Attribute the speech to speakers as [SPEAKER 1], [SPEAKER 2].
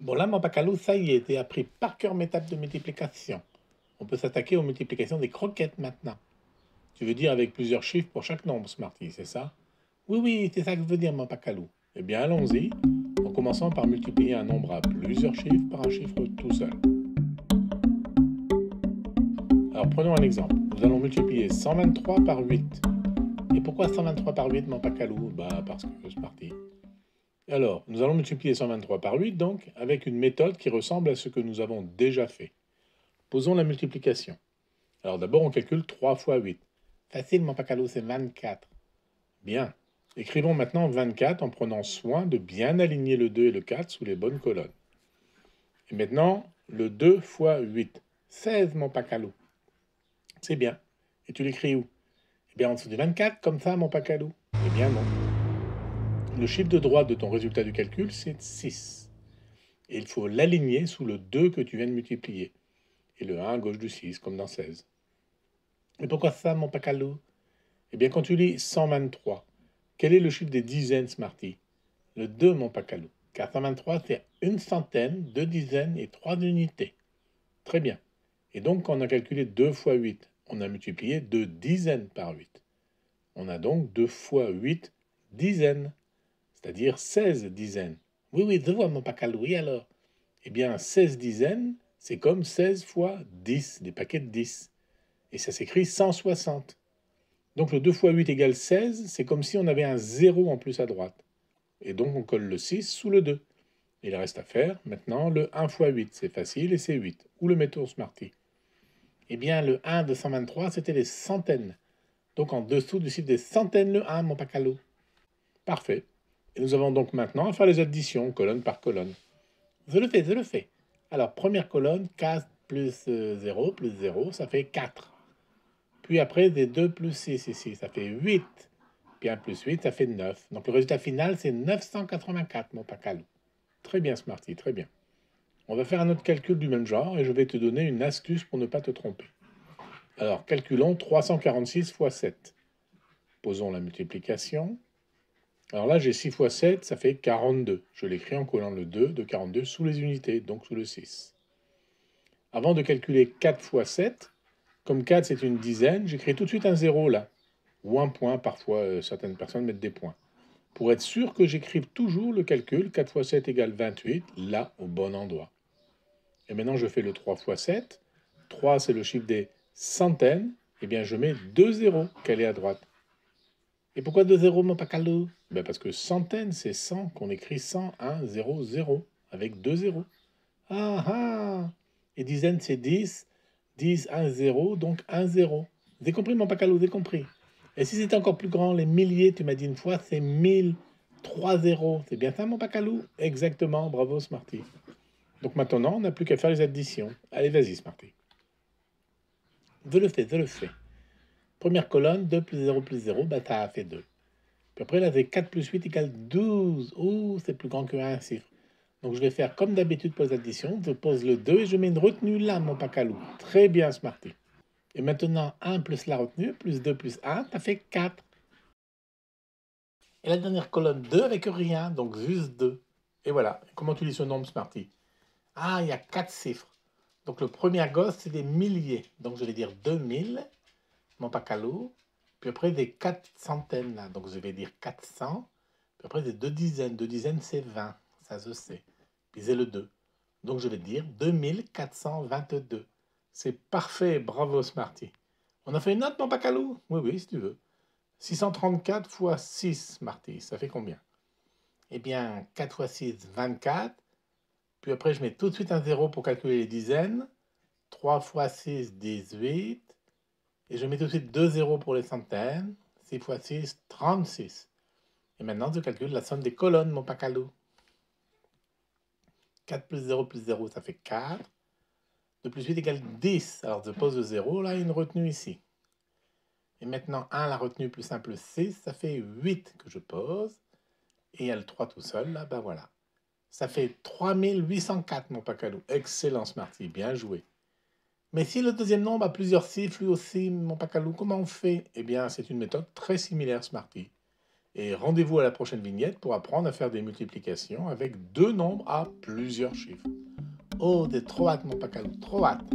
[SPEAKER 1] Bon, là, mon bacalao, ça y est, t'as appris par cœur mes tables de multiplication. On peut s'attaquer aux multiplications des croquettes maintenant. Tu veux dire avec plusieurs chiffres pour chaque nombre, Smarty, c'est ça? Oui, oui, c'est ça que je veux dire, mon bacalao. Eh bien, allons-y, en commençant par multiplier un nombre à plusieurs chiffres par un chiffre tout seul. Alors, prenons un exemple. Nous allons multiplier 123 par 8. Et pourquoi 123 par 8, mon bacalao? Bah, parce que c'est parti. Alors, nous allons multiplier 123 par 8, donc, avec une méthode qui ressemble à ce que nous avons déjà fait. Posons la multiplication. Alors d'abord, on calcule 3 fois 8. Facile, mon bacalao, c'est 24. Bien. Écrivons maintenant 24 en prenant soin de bien aligner le 2 et le 4 sous les bonnes colonnes. Et maintenant, le 2 fois 8. 16, mon bacalao. C'est bien. Et tu l'écris où? Eh bien, en dessous du 24, comme ça, mon bacalao. Eh bien, non. Le chiffre de droite de ton résultat du calcul, c'est 6. Et il faut l'aligner sous le 2 que tu viens de multiplier. Et le 1 à gauche du 6, comme dans 16. Et pourquoi ça, mon bacalao? Eh bien, quand tu lis 123, quel est le chiffre des dizaines, Smarty? Le 2, mon bacalao. Car 123, c'est une centaine, deux dizaines et trois unités. Très bien. Et donc, quand on a calculé 2 fois 8, on a multiplié 2 dizaines par 8. On a donc 2 fois 8 dizaines, c'est-à-dire 16 dizaines. Oui, oui, je vois, mon bacalao. Oui, alors? Eh bien, 16 dizaines, c'est comme 16 fois 10, des paquets de 10. Et ça s'écrit 160. Donc le 2 fois 8 égale 16, c'est comme si on avait un 0 en plus à droite. Et donc on colle le 6 sous le 2. Il reste à faire maintenant le 1 fois 8, c'est facile et c'est 8. Où le mettons, Smarty? Eh bien le 1 de 123, c'était les centaines. Donc en dessous du chiffre des centaines, le 1, mon bacalao. Parfait. Et nous avons donc maintenant à faire les additions, colonne par colonne. Je le fais, je le fais. Alors première colonne, 4 plus 0 plus 0, ça fait 4. Puis après, des 2 plus 6 ici, ça fait 8. Puis 1 plus 8, ça fait 9. Donc le résultat final, c'est 984, mon bacalao. Très bien, Smarty, très bien. On va faire un autre calcul du même genre et je vais te donner une astuce pour ne pas te tromper. Alors, calculons 346 fois 7. Posons la multiplication. Alors là, j'ai 6 fois 7, ça fait 42. Je l'écris en collant le 2 de 42 sous les unités, donc sous le 6. Avant de calculer 4 fois 7, comme 4 c'est une dizaine, j'écris tout de suite un 0 là. Ou un point, parfois certaines personnes mettent des points. Pour être sûr que j'écrive toujours le calcul, 4 fois 7 égale 28, là, au bon endroit. Et maintenant, je fais le 3 fois 7. 3, c'est le chiffre des centaines. Eh bien, je mets 2 zéros calés à droite. Et pourquoi 2 zéros, mon bacalao? Ben parce que centaines, c'est 100, qu'on écrit 100, 1, 0, 0, avec 2 zéros. Ah ah! Et dizaines, c'est 10. 10, 1, 0, donc 1, 0. Vous avez compris, mon bacalao, vous avez compris? Et si c'était encore plus grand, les milliers, tu m'as dit une fois, c'est 1000, 3 zéros. C'est bien ça, mon bacalao? Exactement, bravo, Smarty. Donc maintenant, on n'a plus qu'à faire les additions. Allez, vas-y, Smarty. Je le fais, je le fais. Première colonne, 2 plus 0 plus 0, bah ça a fait 2. Puis après, là, c'est 4 plus 8 égale 12. Oh, c'est plus grand que un chiffre. Donc je vais faire comme d'habitude pour les additions. Je pose le 2 et je mets une retenue là, mon bacalao. Très bien, Smarty. Et maintenant, 1 plus la retenue, plus 2 plus 1, ça fait 4. Et la dernière colonne, 2 avec rien, donc juste 2. Et voilà. Comment tu lis ce nombre, Smarty? Ah, il y a 4 chiffres. Donc le premier à gauche, c'est des milliers. Donc je vais dire 2000, mon bacalao. Puis après, des 4 centaines, là. Donc je vais dire 400. Puis après, des 2 dizaines. 2 dizaines, c'est 20. Ça, je sais. Puis c'est le 2. Donc je vais dire 2422. C'est parfait. Bravo, Smarty. On a fait une note, mon bacalao? Oui, oui, si tu veux. 634 fois 6, Smarty. Ça fait combien? Eh bien, 4 fois 6, 24. Puis après, je mets tout de suite un zéro pour calculer les dizaines. 3 fois 6, 18. Et je mets tout de suite 2 zéros pour les centaines. 6 fois 6, 36. Et maintenant, je calcule la somme des colonnes, mon bacalao. 4 plus 0, ça fait 4. 2 plus 8 égale 10. Alors, je pose le 0, là, une retenue ici. Et maintenant, 1, la retenue, plus 1 plus 6, ça fait 8 que je pose. Et il y a le 3 tout seul, là, ben voilà. Ça fait 3804, mon bacalao. Excellent, Smarty, bien joué. Mais si le deuxième nombre a plusieurs chiffres, lui aussi, mon bacalao, comment on fait? Eh bien, c'est une méthode très similaire, Smarty. Et rendez-vous à la prochaine vignette pour apprendre à faire des multiplications avec deux nombres à plusieurs chiffres. Oh, t'es trop hâte, mon Pacalou, trop hâte.